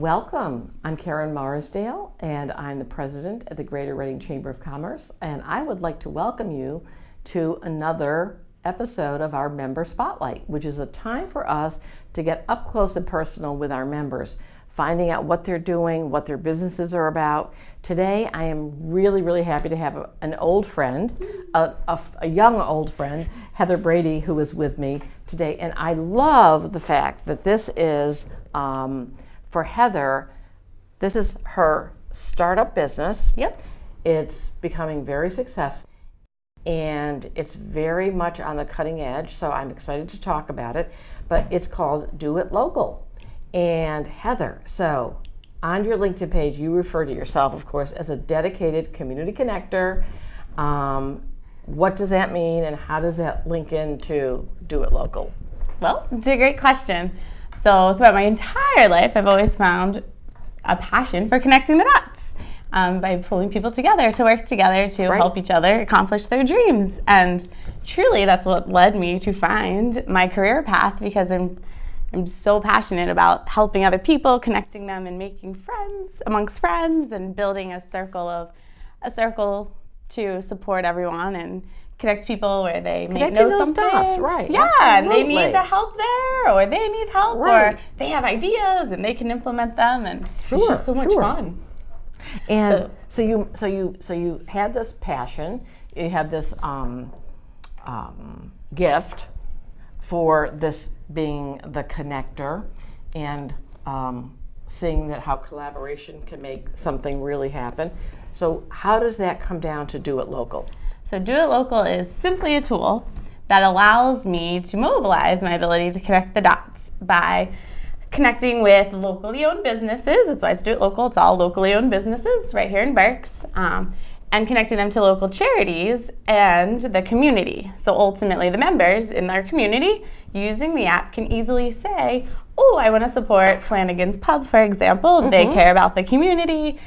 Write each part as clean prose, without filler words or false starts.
Welcome. I'm Karen Marsdale, and I'm the president of the Greater Reading Chamber of Commerce, and I would like to welcome you to another episode of our Member Spotlight, which is a time for us to get up close and personal with our members, finding out what they're doing, what their businesses are about. Today, I am really happy to have an old friend, a young old friend, Heather Brady, who is with me today. And I love the fact that this is, for Heather, this is her startup business. Yep. It's becoming very successful, and it's very much on the cutting edge, so I'm excited to talk about it. But it's called Do It Local. And Heather, so on your LinkedIn page, you refer to yourself, of course, as a dedicated community connector. What does that mean, and how does that link into Do It Local? Well, it's a great question. So throughout my entire life, I've always found a passion for connecting the dots by pulling people together to work together to help each other accomplish their dreams. And truly, that's what led me to find my career path, because I'm so passionate about helping other people, connecting them, and making friends amongst friends, and building a circle to support everyone and connect people where they may know something. Dots, right? Yeah, absolutely. and they need the help there, or they need help, or they have ideas and they can implement them, and it's just so much fun. And so you had this passion, you had this gift for this being the connector, and seeing that how collaboration can make something really happen. So how does that come down to Do It Local? So Do It Local is simply a tool that allows me to mobilize my ability to connect the dots by connecting with locally owned businesses. That's why it's Do It Local. It's all locally owned businesses right here in Berks, and connecting them to local charities and the community. So ultimately, the members in their community using the app can easily say, oh, I want to support Flanagan's Pub, for example. Mm-hmm. They care about the community.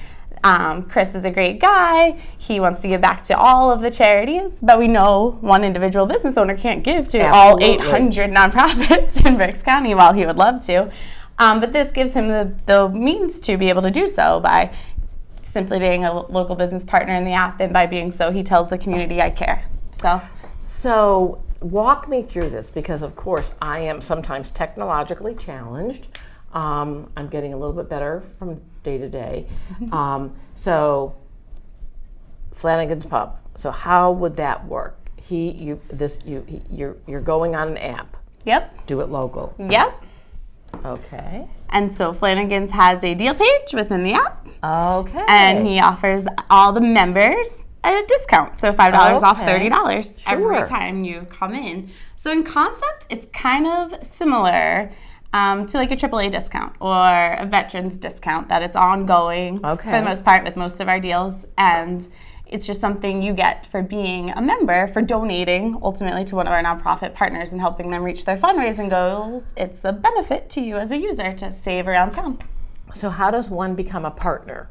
Chris is a great guy. He wants to give back to all of the charities, but we know one individual business owner can't give to all 800 nonprofits in Berks County while he would love to. But this gives him the means to be able to do so by simply being a local business partner in the app, and by being so, he tells the community, I care. So walk me through this, because of course I am sometimes technologically challenged. I'm getting a little bit better from day to day. So Flanagan's Pub. So how would that work? You're going on an app. Yep. Do It Local. Yep. Okay. And so Flanagan's has a deal page within the app. Okay. And he offers all the members a discount. So $5 off $30 every time you come in. So in concept, it's kind of similar to like a AAA discount or a veterans discount, that it's ongoing for the most part with most of our deals. And it's just something you get for being a member, for donating ultimately to one of our nonprofit partners and helping them reach their fundraising goals. It's a benefit to you as a user to save around town. So how does one become a partner?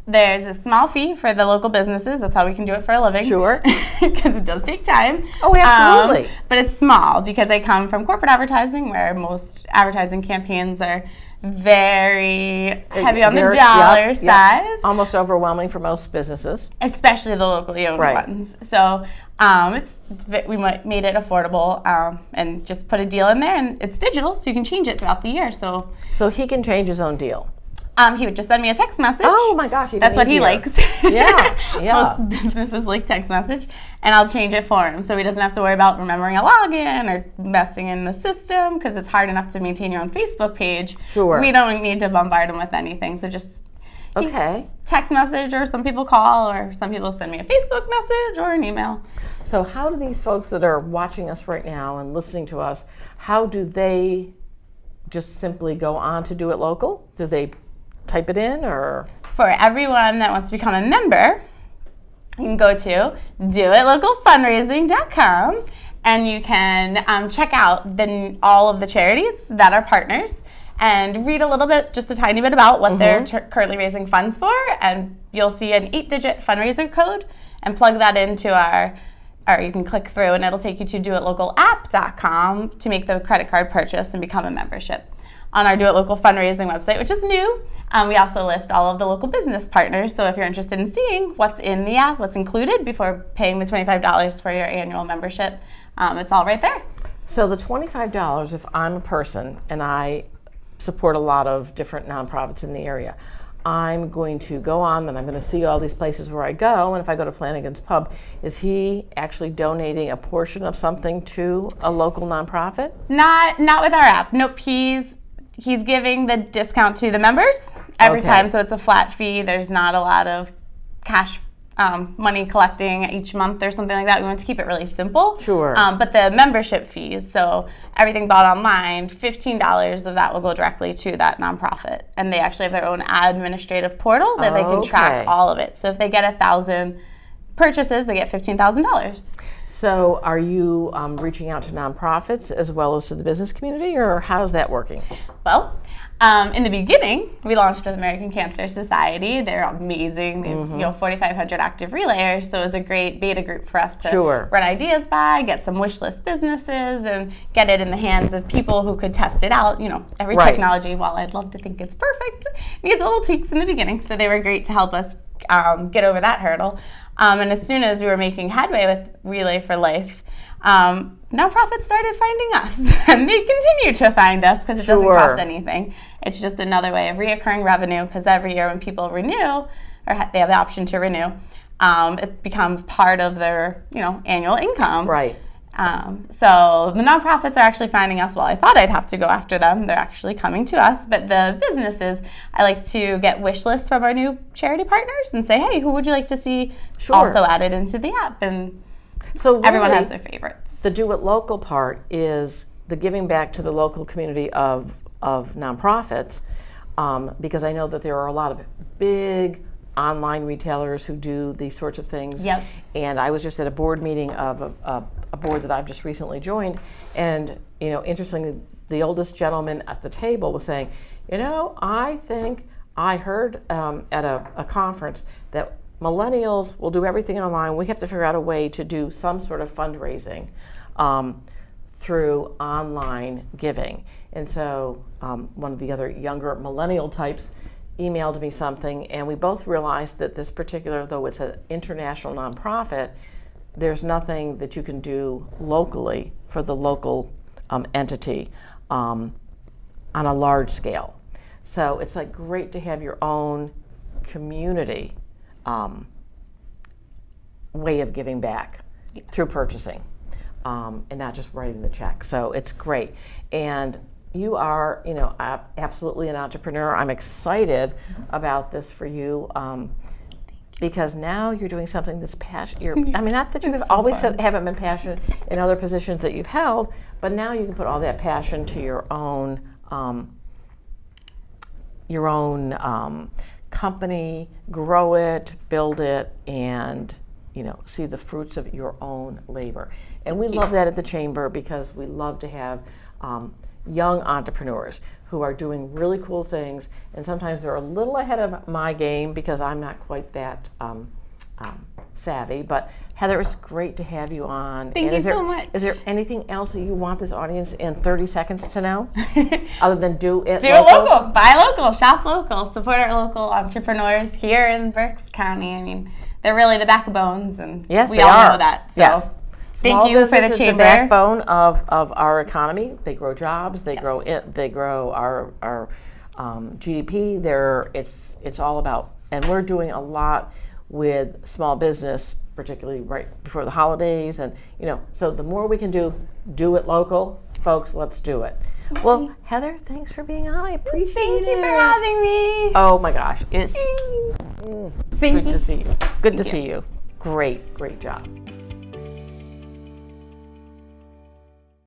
There's a small fee for the local businesses. That's how we can do it for a living. Sure. Because it does take time. Oh, absolutely. But it's small, because I come from corporate advertising, where most advertising campaigns are very heavy on the dollar size. Almost overwhelming for most businesses. Especially the locally owned ones. So we made it affordable, and just put a deal in there, and it's digital, so you can change it throughout the year. So he can change his own deal. He would just send me a text message. Oh my gosh, that's what he likes. Yeah. Most businesses like text message, and I'll change it for him, so he doesn't have to worry about remembering a login or messing in the system, because it's hard enough to maintain your own Facebook page. Sure. We don't need to bombard him with anything, so just text message, or some people call, or some people send me a Facebook message or an email. So how do these folks that are watching us right now and listening to us, how do they just simply go on to Do It Local? Do they type it in, or? For everyone that wants to become a member, you can go to doitlocalfundraising.com, and you can check out all of the charities that are partners, and read a little bit, just a tiny bit about what they're currently raising funds for, and you'll see an 8-digit fundraiser code, and plug that into or you can click through, and it'll take you to doitlocalapp.com to make the credit card purchase and become a membership. on our Do It Local fundraising website, which is new. We also list all of the local business partners. So if you're interested in seeing what's in the app, what's included before paying the $25 for your annual membership, it's all right there. So the $25, if I'm a person and I support a lot of different nonprofits in the area, I'm going to go on and I'm going to see all these places where I go. And if I go to Flanagan's Pub, is he actually donating a portion of something to a local nonprofit? Not with our app. Nope. He's giving the discount to the members every time, so it's a flat fee. There's not a lot of cash money collecting each month or something like that. We want to keep it really simple. Sure. But the membership fees, so everything bought online, $15 of that will go directly to that nonprofit. And they actually have their own administrative portal that they can track all of it. So if they get 1,000 purchases, they get $15,000. So are you reaching out to nonprofits as well as to the business community, or how's that working? Well, in the beginning, we launched with American Cancer Society. They're amazing. They have 4,500 active relayers, so it was a great beta group for us to run ideas by, get some wish list businesses, and get it in the hands of people who could test it out. Every technology, while I'd love to think it's perfect, needs little tweaks in the beginning. So they were great to help us get over that hurdle. And as soon as we were making headway with Relay for Life, nonprofits started finding us, and they continue to find us because it doesn't cost anything. It's just another way of reoccurring revenue, because every year when people renew, or they have the option to renew, it becomes part of their annual income. Right. So the nonprofits are actually finding us. Well, I thought I'd have to go after them. They're actually coming to us. But the businesses, I like to get wish lists from our new charity partners and say, hey, who would you like to see also added into the app? And so everyone has their favorites. The Do It Local part is the giving back to the local community of nonprofits, because I know that there are a lot of big online retailers who do these sorts of things. Yep. And I was just at a board meeting of a board that I've just recently joined, and interestingly, the oldest gentleman at the table was saying, I think I heard at a conference that millennials will do everything online. We have to figure out a way to do some sort of fundraising through online giving. And so one of the other younger millennial types emailed me something, and we both realized that this particular, though it's an international nonprofit, there's nothing that you can do locally for the local entity on a large scale. So it's like great to have your own community way of giving back through purchasing, and not just writing the check. So it's great. And you are, absolutely an entrepreneur. I'm excited about this for you, because now you're doing something that's passionate. Not that you have always haven't been passionate in other positions that you've held, but now you can put all that passion to your own company, grow it, build it, and see the fruits of your own labor. And we love that at the Chamber, because we love to have young entrepreneurs who are doing really cool things, and sometimes they're a little ahead of my game because I'm not quite that savvy. But Heather, it's great to have you on. Thank you so much. Is there anything else that you want this audience in 30 seconds to know, other than do it local, buy local, shop local, support our local entrepreneurs here in Berks County? They're really the backbones, and we all know that. So. Yes. Thank you for the Chamber. The backbone of our economy. They grow jobs. They grow our GDP. It's all about, and we're doing a lot with small business, particularly right before the holidays, and so the more we can do it local, folks. Let's do it. Well, Heather, thanks for being on. I appreciate it. Thank you for having me. Oh my gosh, it's good to see you. Good to see you. Great job.